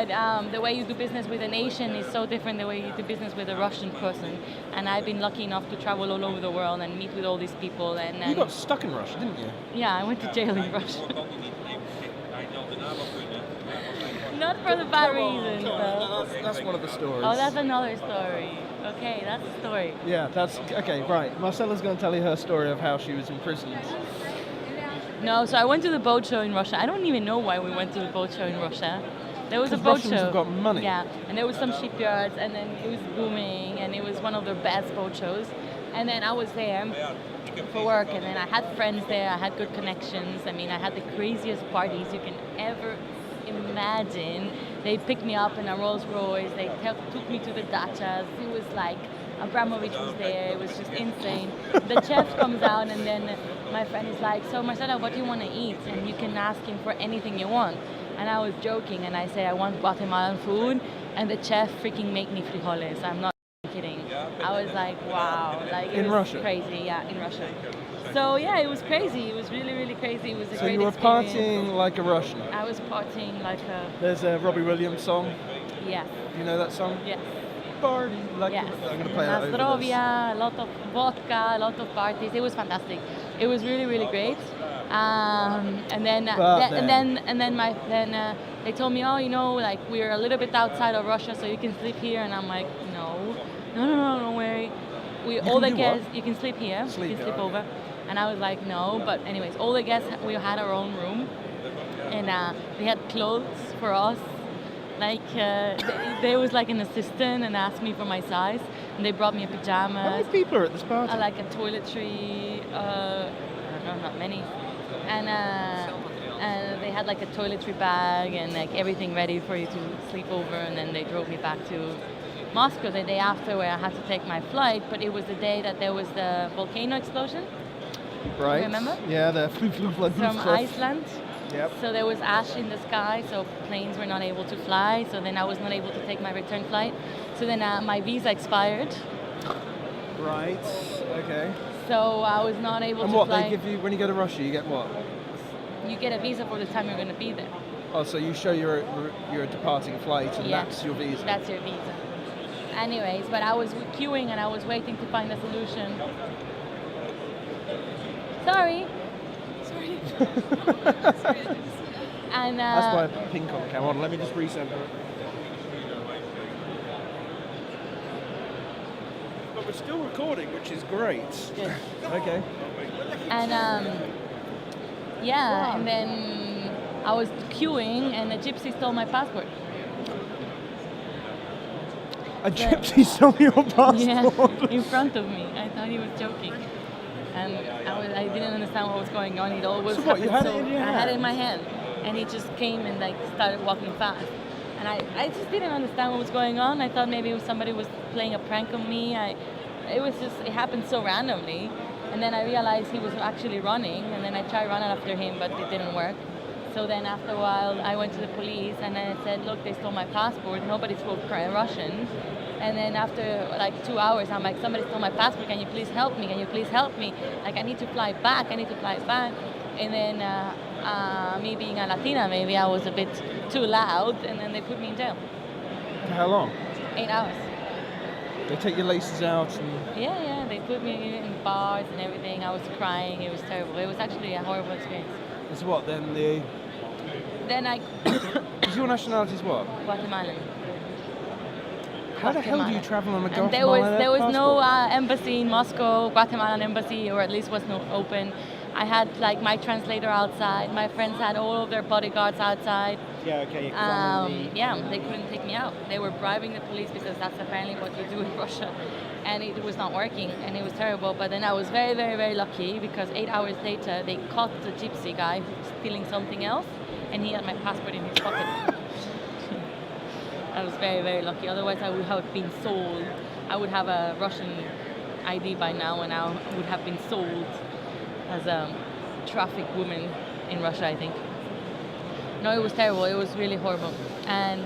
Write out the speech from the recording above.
The way you do business with a nation is so different the way you do business with a Russian person. And I've been lucky enough to travel all over the world and meet with all these people. And you got stuck in Russia, didn't you? Yeah, I went to jail in Russia. Not for the bad reasons, though. That's one of the stories. Oh, that's another story. Okay, that's a story. Yeah, that's okay. Right, Marcela's going to tell you her story of how she was imprisoned. No, so I went to the boat show in Russia. I don't even know why we went to the boat show in Russia. There was a boat Russians show. have got money. Yeah, and there was some shipyards, and then it was booming, and it was one of the best boat shows. And then I was there for work, and then I had friends there. I had good connections. I mean, I had the craziest parties you can ever imagine. They picked me up in a Rolls Royce. They took me to the dachas. It was like Abramovich was there. It was just insane. The chef comes out, and then my friend is like, "So Marcela, what do you want to eat?" And you can ask him for anything you want. And I was joking, and I said, "I want Guatemalan food," and the chef freaking made me frijoles. I'm not kidding. I was like, wow. Like, it in was Russia? Crazy, yeah, in Russia. So yeah, it was crazy. It was really, really crazy. It was a So great you were experience. partying like a Russian. I was partying like a... There's a Robbie Williams song. Yeah. You know that song? Yes. Party like Yes. I'm going to play that over this. Nastrovia, a lot of vodka, a lot of parties. It was fantastic. It was really, really great. And then they told me, oh, you know, like we're a little bit outside of Russia, so you can sleep here. And I'm like, no, don't worry. All the guests, you can sleep here. You can sleep over. And I was like, no. But anyways, all the guests, we had our own room, and they had clothes for us. Like there was like an assistant and asked me for my size, and they brought me a pajama. How many people are at this party? Like a toiletry. I don't know, not many. And they had like a toiletry bag and like everything ready for you to sleep over. And then they drove me back to Moscow the day after, where I had to take my flight. But it was the day that there was the volcano explosion. Right. Remember? Yeah, the from Iceland. Yep. So there was ash in the sky, so planes were not able to fly. So then I was not able to take my return flight. So then my visa expired. Right. Okay. So I was not able to fly. And what fly. they give you when you go to Russia? You get what? You get a visa for the time you're going to be there. Oh, so you show your departing flight, and that's your visa. That's your visa. Anyways, but I was queuing and I was waiting to find a solution. Sorry. And that's why I pink on the camera. Let me just resend it. But we're still recording, which is great. Good. Okay. And yeah, and then I was queuing, and a gypsy stole my passport. A gypsy stole your passport? Yeah, in front of me. I thought he was joking. And I didn't understand what was going on. It always so what, you had so it in your hand? I had it in my hand, and he just came and like started walking fast. And I just didn't understand what was going on. I thought maybe somebody was playing a prank on me. It happened so randomly. And then I realized he was actually running, and then I tried running after him, but it didn't work. So then after a while, I went to the police, and I said, look, they stole my passport. Nobody spoke Russian. And then after like 2 hours, I'm like, somebody stole my passport. Can you please help me? Can you please help me? Like, I need to fly back. And then me being a Latina, maybe I was a bit too loud, and then they put me in jail. For how long? 8 hours. They take your laces out and... Yeah, they put me in bars and everything. I was crying. It was terrible. It was actually a horrible experience. So what, then Because your nationality is what? Guatemalan. How the hell do you travel on a Guatemalan There was passport? no embassy in Moscow, Guatemalan embassy, or at least was not open. I had like my translator outside. My friends had all of their bodyguards outside. Yeah, okay. Yeah, they couldn't take me out. They were bribing the police because that's apparently what you do in Russia. And it was not working, and it was terrible. But then I was very, very, very lucky because 8 hours later, they caught the gypsy guy stealing something else, and he had my passport in his pocket. I was very, very lucky. Otherwise, I would have been sold. I would have a Russian ID by now, and I would have been sold as a trafficked woman in Russia, I think. No, it was terrible. It was really horrible. And